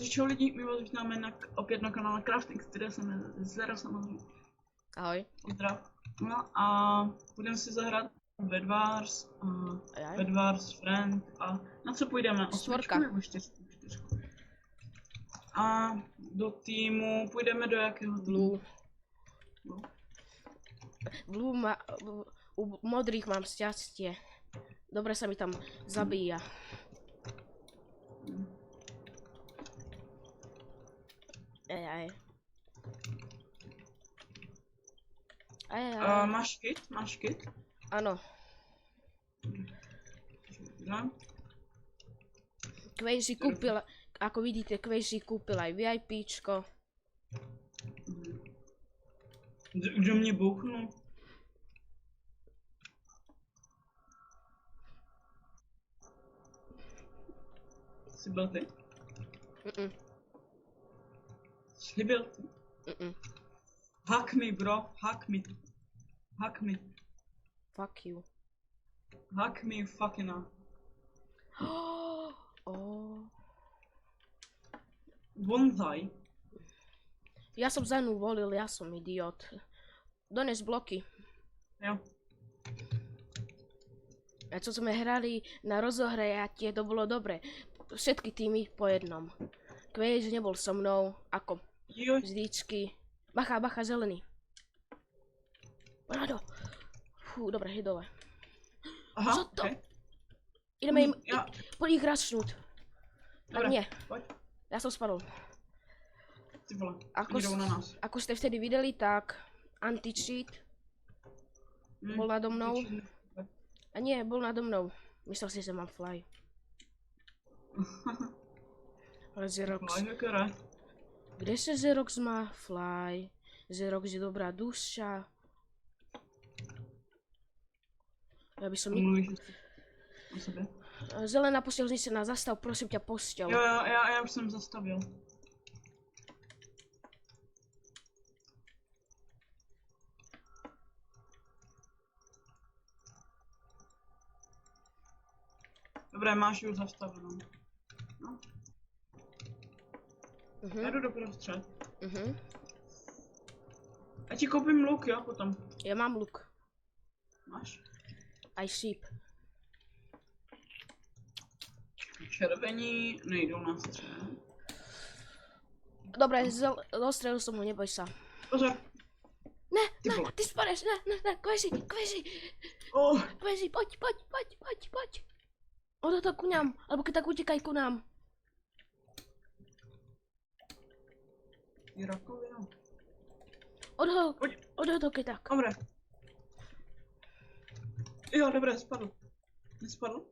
čeho lidi, my vás vítáme opět na kanále Crafting, které se jmenuje Zero samozřejmě. Ahoj. Pozdrav. No a budeme si zahrát Bed Wars, Bed Wars Friend a na co půjdeme? Čtvorka. Nebo čtyřku? A do týmu, půjdeme do jakého týmu? Blue u modrých mám šťastie. Dobre sa mi tam zabíja. Ejaj. Máš kit? Máš kit? Áno. No. Crazy kúpil, ako vidíte, Crazy kúpil aj VIPčko. Kdo mě bouchnul? Jsi byl ty? Jsi byl ty? Hack me, bro, hack me. Hack me. Fuck you. Hack me, fucking up. Oh. Bonsai. Ja som Zenu volil, ja som idiot. Dones bloky. Jo. A čo sme hrali na rozohrajatie, to bolo dobre. Všetky týmy po jednom. Crazy nebol so mnou, ako vždycky. Bacha, bacha, zelený. Poď. Fú, dobre, hej dole. Aha, čo to? okay. Ideme im, poď ich rašnúť. Dobre, nie, poď. ja som spadol. Ty vole, ako ste vtedy videli, tak anti-cheat bol nado mnou. A nie, bol nado mnou. Myslel si, že mám fly. Ale Xerox. Kde sa Xerox má fly? Xerox je dobrá duša. Ja by som Zelená posteľ znesená, zastav, prosím ťa, posteľ. Jo, já už jsem zastavil. Dobré, máš ji zastavenou. No. Já jdu do prostřed. Já ti koupím luk, jo, potom. Já mám luk. Máš? Aj šíp. Červení nejdou na střed. Dobré, dostrelil som ho, neboj sa. Pozor. Ne, ty spadneš, ne, Crazy. Crazy, poď. Odo to ku nám, alebo keď tak utekaj ku nám. Je rakovina. Odo to keď tak. Dobré. Jo, dobré, spadl. Nespadl?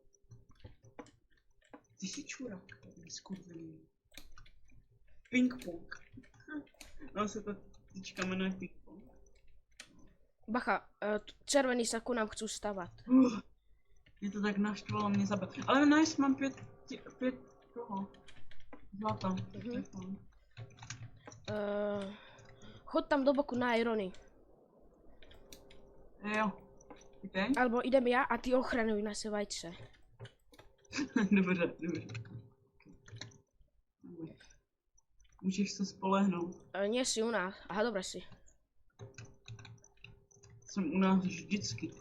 Ty jsi čurák, skurvený. Ping-pong. No se to tyčka jmenuje ping-pong. Bacha, červení sa ku nám chcú stavať. Mě to tak naštvalo, mě zabil. Ale nice, mám pět toho. Zlata. Chod tam do boku na Irony. Jo. Okay. Alebo idem ja a ty ochranuj naše vajce. Dobře. Můžeš se spolehnout. Nie si u nás. Aha, dobre si. Jsem u nás vždycky.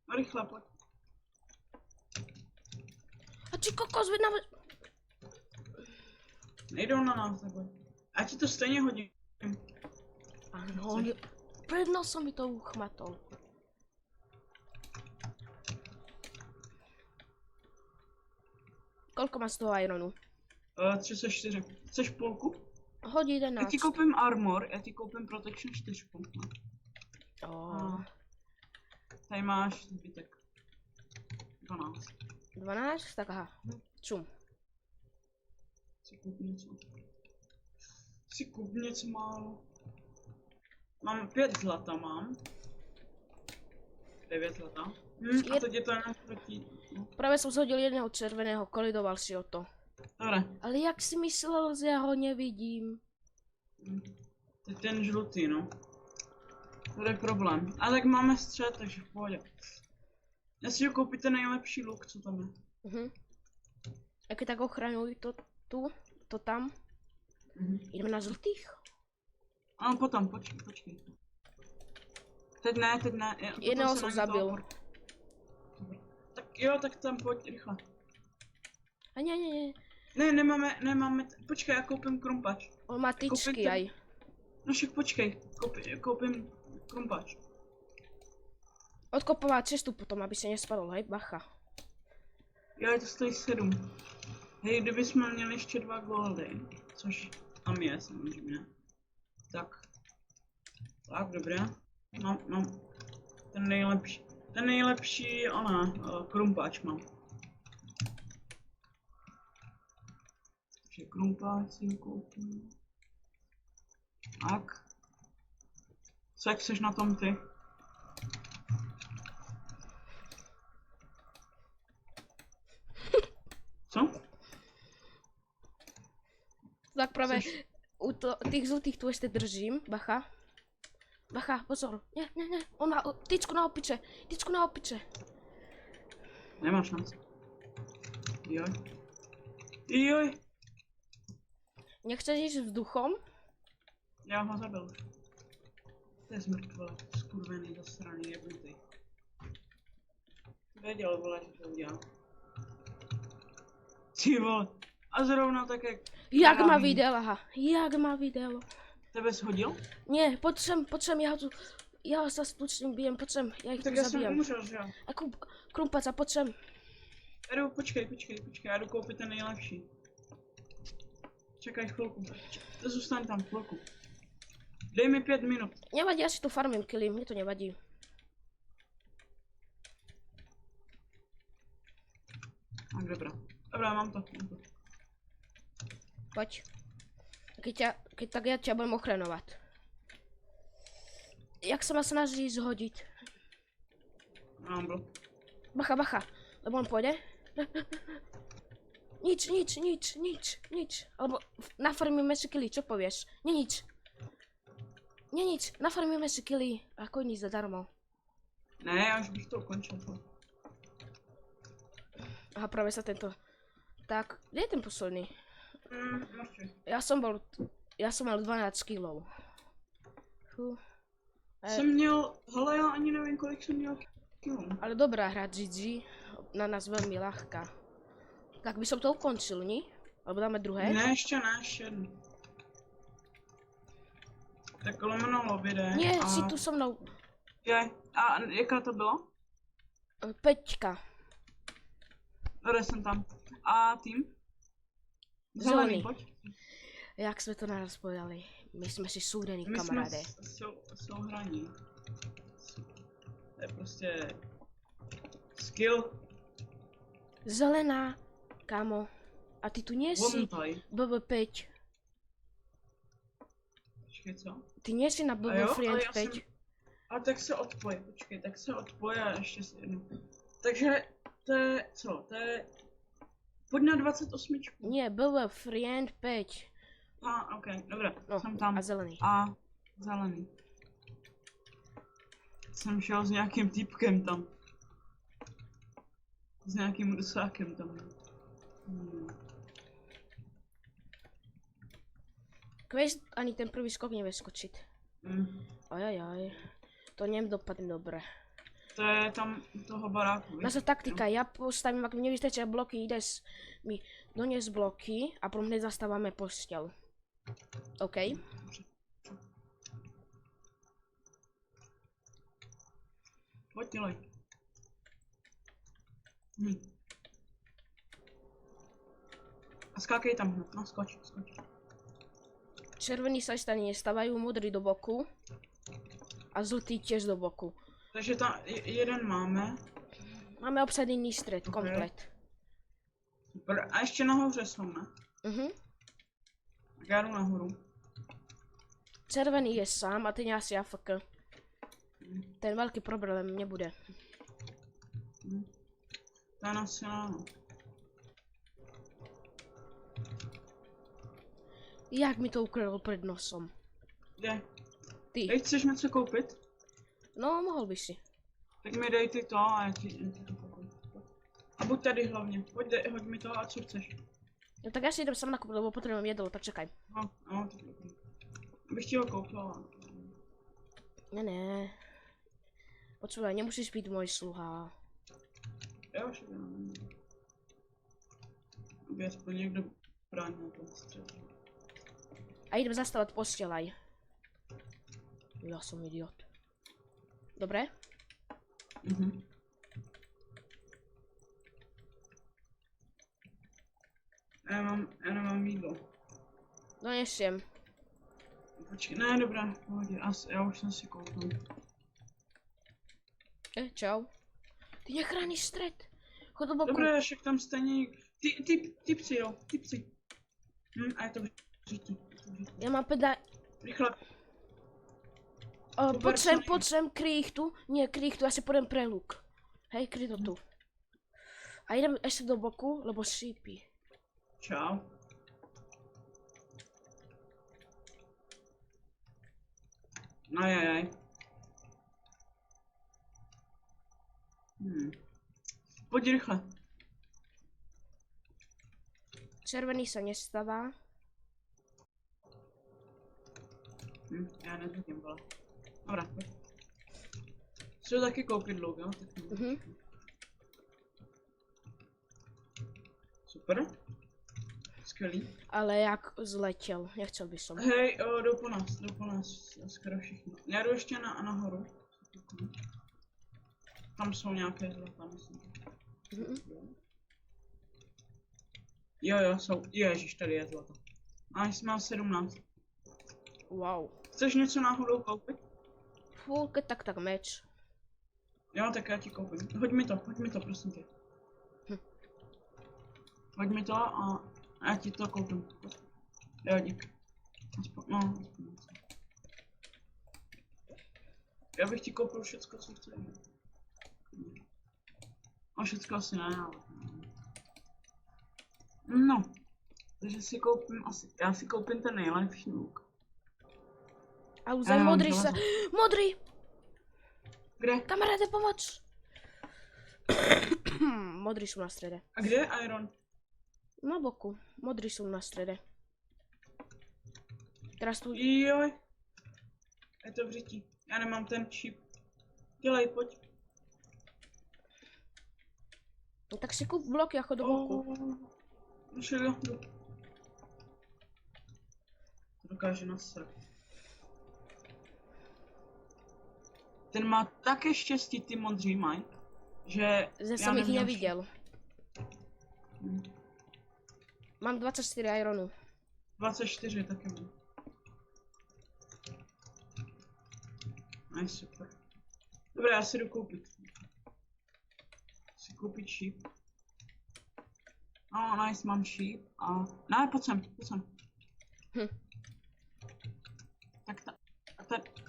No rychle, pojď. A či kokos, vidno... Nejdou na nás, nebo... A ti to stejně hodím. Ano, pred nosom mi to uchmatol. Koľko má z toho ironu? 34. Chceš půlku? Hodí 11. Já ti koupím armor, já ti koupím protection 4. Tady máš zbytek. 12. 12? Tak aha. Čum. Si kup něco málo. Mám 5 zlata, mám. 9 zlata. A teď je to jenom proti... Práve som zhodil jedného červeného, kolidoval si o to. Dobre. Ale jak si myslel, že ja ho nevidím? To je ten žlutý, no. To je problém. A tak máme střed, takže v pohodě. Já si ho koupíte nejlepší luk, co tam je. A keď tak ochraňuj to tu, to tam. Jdeme na žlutých? Ano, potom, počkej. Teď ne. Jednoho jsem zabil. Tak jo, tak tam pojď, rychle. A ne. Ne, nemáme, počkej, já koupím krumpač. On má tyčky, aj. No však počkej, koupím krumpač. Odkopovat cestu potom, aby se nespadl, hej, bacha. Jo, to stojí 7. Hej, kdybychom měli ještě 2 goldy, což tam je samozřejmě. Tak, dobré. Mám ten nejlepší, krumpáč mám. Takže krumpáč si koupím. Tak. Co, jak seš na tom ty? Co? Tak právě u těch žlutých tu ještě držím, bacha. Bacha, pozor, ne, on má tyčku na opiče. Nemáš šanci. Joj. Nechceš jít vzduchom? Já ho zabil. To je zmrtvole, skurvený do strany jebnutý. Věděl, vole, že to udělal. Ty vole, a zrovna tak jak... Jak má viděl, aha, jak má viděl. Tebe shodil? Ne, pojď sem, já ho se slučným bijem, pojď sem, já jich tak tu zabijam. Já jsem umřel, že jo? A krumpac, a pojď sem. Počkej, já jdu koupit ten nejlepší. Čekaj chvilku, zůstaň tam chvilku. Dej mi 5 minut. Nevadí, já si tu farmím killy, mě to nevadí. Tak dobrá, mám to. Pojď. Tak já tě budem ochraňovat. Jak se má snaží zhodit? Bacha, lebo on půjde. Nič. Alebo nafarmíme si killy, čo povieš? Nič, nafarmíme si killy. Ako nic zadarmo. Ne, já už bych to ukončil. Aha, právě se tento. Tak, kde je ten posledný? Já jsem mal 12 kilů. Jsem měl, hele, já ani nevím, kolik jsem měl kilů. Ale dobrá hra GG, na nás velmi ľahká. Tak by som to ukončil, ni? Alebo dáme druhé? Ne, ještě jedno. Tak lomeno lobby jde. Ne, si tu so mnou. Je, a jaká to bylo? 5. Dobře, jsem tam. A tým? Zelený, pojď. Jak jsme to naraz pojali? My jsme si soudení, kamaráde. My jsme souhraní. To je prostě... skill. Zelená, kámo. A ty tu nejsi BB5. Počkej, co? Ty nejsi na BB Friend 5. A tak se odpoj, počkej, a ještě si jednu. Takže to je, co? To je... Pojď na 28. Ne, BB Friend 5. Ok, dobré, no, jsem tam. A zelený. Jsem šel s nějakým týpkem tam. S nějakým rusákem tam. Vieš, ani ten prvý skok nevie skočiť. Ajajaj. To nem dopadne dobre. To je tam toho baráku. Naša taktika, ja postavím, ak mi nevystečia bloky, ideš mi doniesť bloky a potom hneď zastávame posteľ. OK? Pojď, dělej. A skákej tam hned, no skoč. Červení sa ešte ani nestávajú, modrý do boku. A žltý tiež do boku. Takže tam jeden máme. Máme obsadený stred, komplet. Super, a ještě nahoře jsou, ne? Tak já jdu nahoru. Červený je sám a ten je asi AFK. Ten velký problém nebude. To je asi ano. Jak mi to ukradl před nosom? Kde? Ty. Teď chceš něco koupit? No, mohl by si. Tak mi dej ty to a já ti to koupím. A buď tady hlavně. Hoď mi to a co chceš. No tak já si jdem sam nakoupit, lebo potřebujeme jedlo, tak čekaj. No, to je dobrý. Abych ti ho koupila. Ne. Počúvaj, nemusíš být můj sluha. Jo, však já nevím. Aby aspoň někdo bránil ten střed. A jdem zastavit postělaj. Já jsem idiot. Dobré? Já nemám jídlo. No nesiem. Počkej, ne, dobrá, pohodě, já už jsem si koupil. Čau. Ty nechráníš střed. Chod do boku. Dobré, však tam stejně... Typci, jo, typci. A je to vždyť. Já mám peda... Rychle. Poď sem, kryj ich tu. Nie, kryj ich tu, já si půjdem pre luk. Hej, kryj to tu. A jdem ještě do boku, lebo šípí. Čau. Ajajaj. Pojď rychle. Červený se nestává. Já nezvyklím, vole. Dobrá, pojď. Chci ho taky koupit luk, jo? Super. Skvělý. Ale jak zletěl, nechcel by som. Hej, jdou po nás, skoro všichni. Já jdu ještě nahoru. Tam jsou nějaké zlata, myslím. Jo, jsou. Ježiš, tady je zlato. A jsme mám 17. Wow. Chceš něco náhodou koupit? Fůlke, tak meč. Jo, tak já ti koupím. Hoď mi to, prosím tě. Hoď mi to a já ti to koupím. Jo, dík. Aspoň. Já bych ti koupil všecko, co chceš. A všecko asi ne, ale... No. Takže si koupím já si koupím ten nejlepší luk. A uzaj modrý se... Modrý! Kde? Kamaráde, pomoc! Modrý jsou na středě. A kde je Iron? Na boku. Modrý jsou na středě. Teraz tu... Joj. Je to vřití. Já nemám ten čip. Dělej, pojď. No tak si kup blok jako do boku. Jo. To dokáže nasrat. Ten má také štěstí, ty modří mají, že... Ze jsem jich neviděl. Mám 24 ironů. 24 taky mám. Nice, super. Dobré, já si jdu koupit. Koupit sheep. No, nice, mám sheep a... Ne, pojď sem.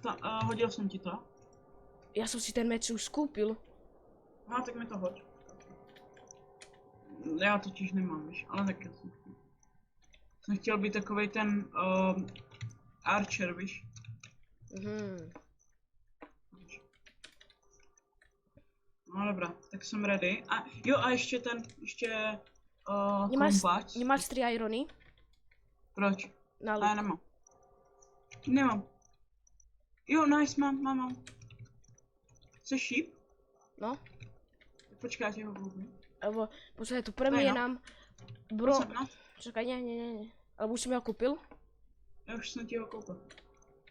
Tak hodil jsem ti to. Já jsem si ten meč už skoupil. No, tak mi to hoď. Já totiž nemám, víš, ale tak já jsem chtěl být takovej ten archer, víš. No dobrá, tak jsem ready. A jo, a ještě kombat. Nemáš 3 irony? Proč? Na ne, nemám. Jo, nice, mám. Chceš sheep? No. Počkej, já ti ho koupím. Alebo, počkej, tu premienám. Bro, čekaj, ne. Alebo už jsem ho koupil? Já už jsem ti ho koupil.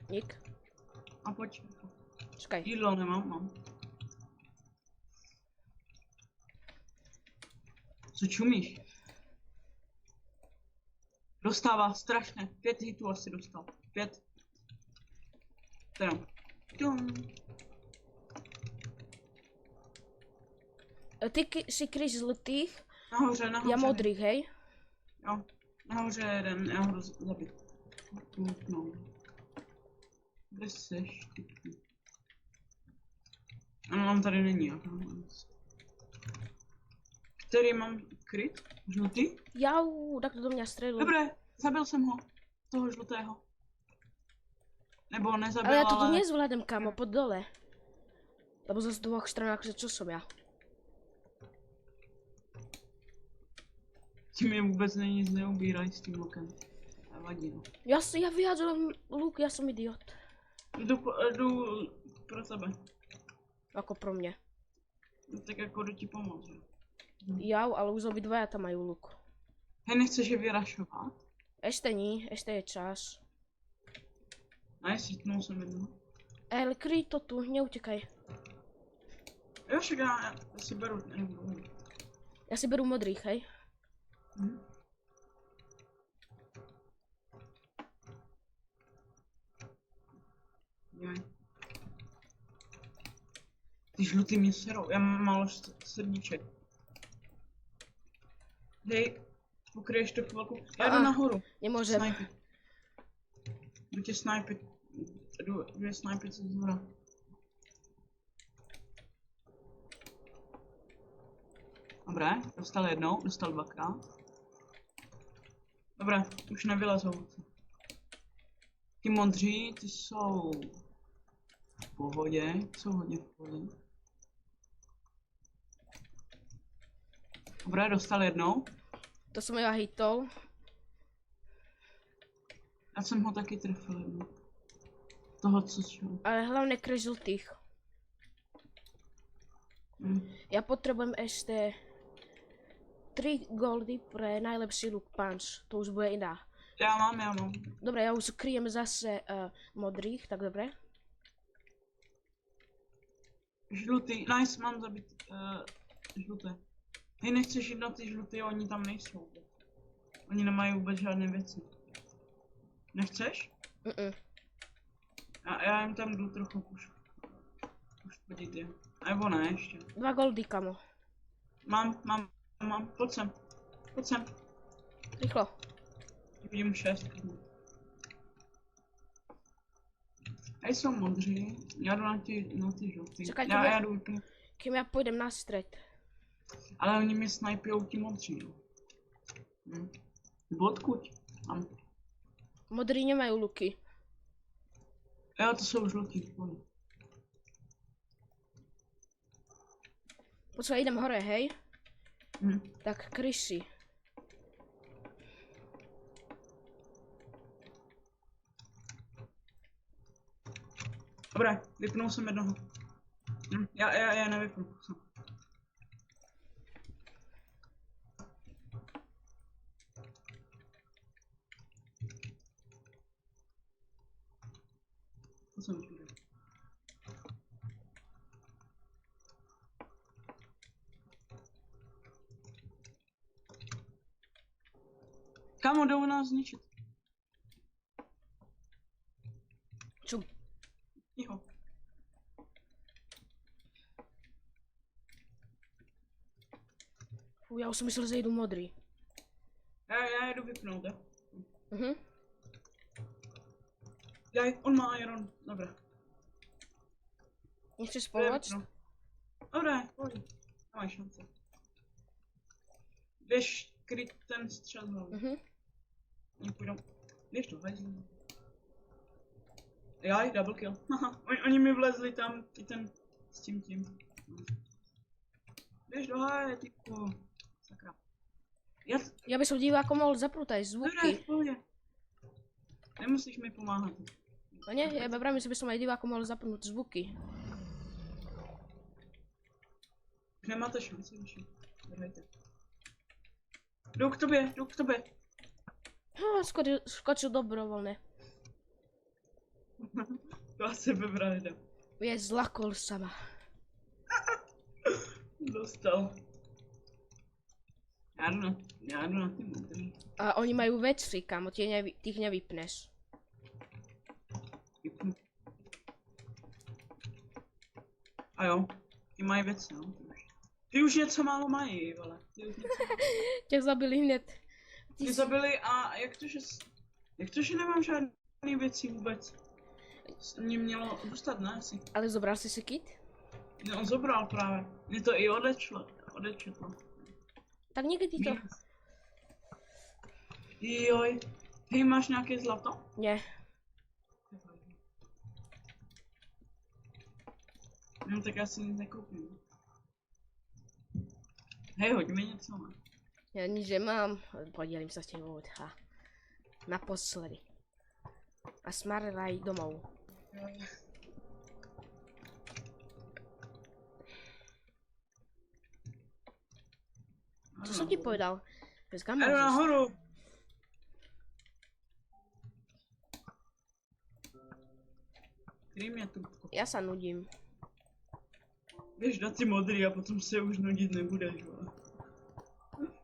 Dík. A pojď. Čekaj. Jídlo nemám. Co čumíš? Dostává strašně. 5 hitů asi dostal. 5. Teda. Ty si kryš zlatých. Nahoře. Já modrých, hej? Jo. Nahoře jeden, já ho zabít. No. Kde seš? Ano, on tady není. Který mám kryt? Žlutý? Jau, tak to do mě střelil. Dobré, zabil jsem ho. Toho žlutého. Nebo nezabil, ale... já to tu nezvládnem, kámo, pod dole. Lebo zase z dvoch stran, akože čo som ja? Tím mě vůbec nic neubírají s tím lukem. Vadí, no. Já vyhádzujem luk, já jsem idiot. Jdu pro tebe. Ako pro mě. No, tak jako jdu ti pomoct. Jau, ale už obidvaja tam majú luk. Hej, nechceš je vyrašovat? Ešte ní, ešte je čas. Ne, sítnul jsem jednu. Ale kryj to tu, neutekaj. Jo, však já si beru, Ja si beru modrých, hej. Ty žlutý mě serou, já mám málo srdíček. Hej, pokryješ to chvilku. Já jdu nahoru. Nemôžem. Snajpit. Jdu tě snajpit. Jdu je snajpit ze zhora. Dobré, dostal jednou, dostal dvakrát. Dobré, už nevylezou. Ty modří, ty jsou v pohodě, jsou hodně v pohodě. Dobré, dostal jednou. To som ja hitol. Já jsem ho taky trefil jednou. Toho, co šel. Ale hlavne kryj žltých. Ja potrebujem ešte 3 goldy pre najlepší luk punch. To už bude iná. Já mám. Dobre, ja už kryjem zase modrých, tak dobre. Žlutý, nice, mám zabít žluté. Hej, nechceš jít na ty žluté, oni tam nejsou. Oni nemají vůbec žádné věci. Nechceš? Já jim tam jdu trochu už podít je. Nebo ne ještě. 2 goldy, kamo. Mám. Pojď sem. Rýchlo. Vidím 6. Hej, jsou modří. Já jdu na ty žlutý. Čekaj, já jdu úplně. Kým ja pôjdem na stred. Ale oni mě snajpijou ti modří. Odkud? Tam. Modrí nemajú luky. Jo, to jsou žlutí. Počúvaj, idem hore, hej? Tak kryj si. Dobré, vypnul jsem jednoho. Já nevypnu. To jsem čuděl. Kámo, jdou nás zničit. Čo? Ticho. Fú, ja už som myslel, že idú modrí. Já jedu vypnout, jo? On má iron, dobré. Nechceš pomôcť? Dobré, pojď. Nemáš šance. Běž kryt ten střel hlavně. Nepůjdou. Běž to, hajzí. Jaj, double kill. Oni mi vlezli tam, i ten s tím. Běž do háje, typu. Sakra. Ja by som divákom mohol zapnúť aj Dobré, zvuky. v pohodě. Nemusíš mi pomáhat. No nie, ja vravím, že by som aj divákom mohol zapnúť zvuky. Nemáte šanci, už. Hrajte. Jdu k tobě. Skočil dobrovoľne. To asi sebevražda. Je zlakol sa ma. Dostal. Já jdu na ty modrý. A oni majú veci, kamo, tých nevypneš. Vypnu. A jo, ty mají věci, no. Ty už něco málo mají, vole. Tě zabili hned. Ty zabili a jak to, že nemám žádný věci vůbec? Mě mělo dostat, ne asi. Ale zobral si kit? No, on zobral právě. Mě to i odečetlo. Tak někdy to. Joj. Hej, máš nějaké zlato? Ne. No tak já si nic nekoupím. Hej, hoď mi něco, ne? Ja nič nemám, podelím sa s tebou. Naposledy. A smaraj domov. Čo som ti povedal? Kam Jdu nahoru. Krým je tu. Ja sa nudím. Běž na ty modrý a potom se už nudit nebudeš, vole.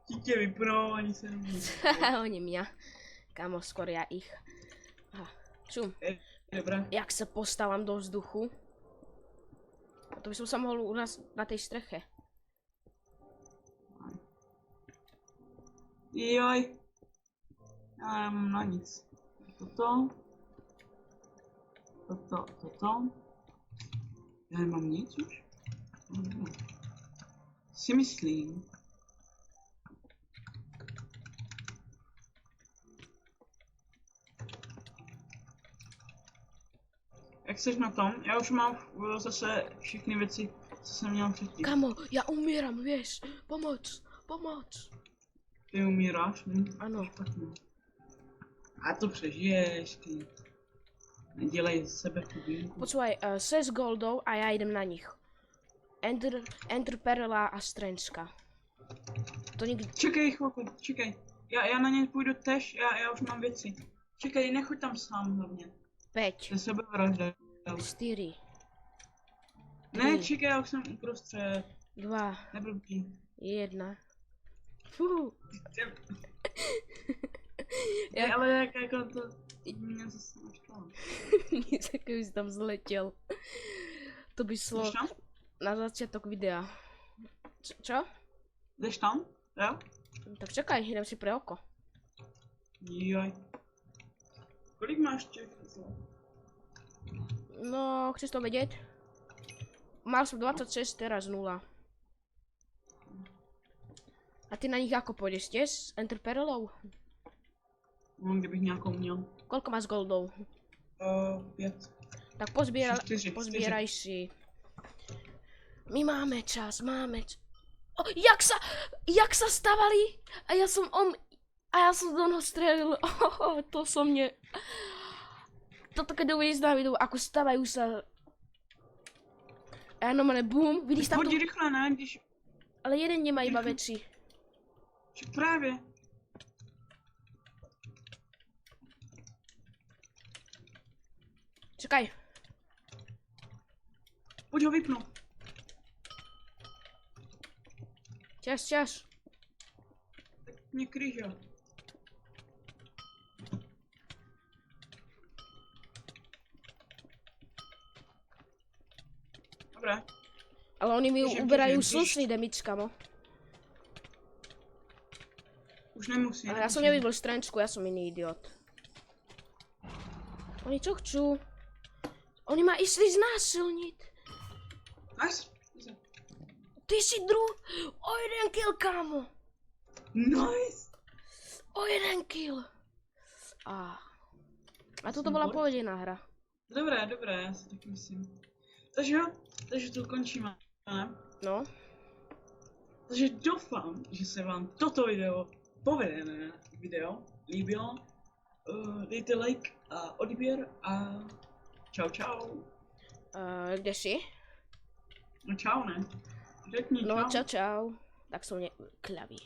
Ti tě vypnou, ani se nebudeš. Oni mňa. Kámo, skôr ja ich. Čum. Dobré. Jak sa postávam do vzduchu? A to by som sa mohol u nás na tej streche. Joj. Já nemám na nic. Toto. Já nemám nic už? Si myslím. Jak seš na tom? Já už mám zase všechny věci, co jsem měl předtím. Kamo, ja umieram, vieš. Pomoc, pomoc. Ty umíráš? Ano. Špatně. A to přežiješ, ty. Nedělej z sebe chudinku. Počúvaj, 6 goldov a ja idem na nich. Ender perla a strenčka. To nikdy... Čekej chvilku, čekej. Já na ně půjdu tež, já už mám věci. Čekej, nechoď tam sám hlavně. 5. To je sebevražda. 4. Ne, čekaj, já už jsem uprostřed. 2. Neblbý. 1. Fuhu. Ja... Ale jako to... Mě zase naštval. Nic, ako by si tam zletěl. To by šlo na začiatok videa. Čo? Jdeš tam? Jo? Tak čekaj, idem si pre oko. Joj. Kolik máš těch? No, chceš to vedieť? Mal som 26, teraz 0. A ty na nich ako pôjdeš tiež? S Enter Perlou? No, kdybych nějakou měl. Koľko máš goldov? 5. Tak pozbieraj si. My máme čas, O, jak sa stavali? A ja som do noho strelil. To som mne... Toto keď uvidíš na videu, ako stavajú sa... A ja normálne bum, vidíš tam tu... Pojď rychle, ne? Když... Ale jeden nemá iba väčší. Právě. Čekaj. Pojď ho vypnu. Čas. Tak mě kryžel. Dobré. Ale oni mi uberajú slušný damage, kamo. Už nemusím. Ale ja som nevidel strenčku, ja som iný idiot. Oni čo chcú? Oni ma išli znásilniť. Nice. Ty si O 1 kill, kámo. Nice. O 1 kill. A toto bola povedená hra. Dobré, já si taky myslím. Takže jo, takže to končíme, ne? No. Takže doufám, že se vám toto povedené video líbilo. Dejte like a odběr a čau. Kde si? No čau, ne? Řekni No čau. čau. Tak som klaví.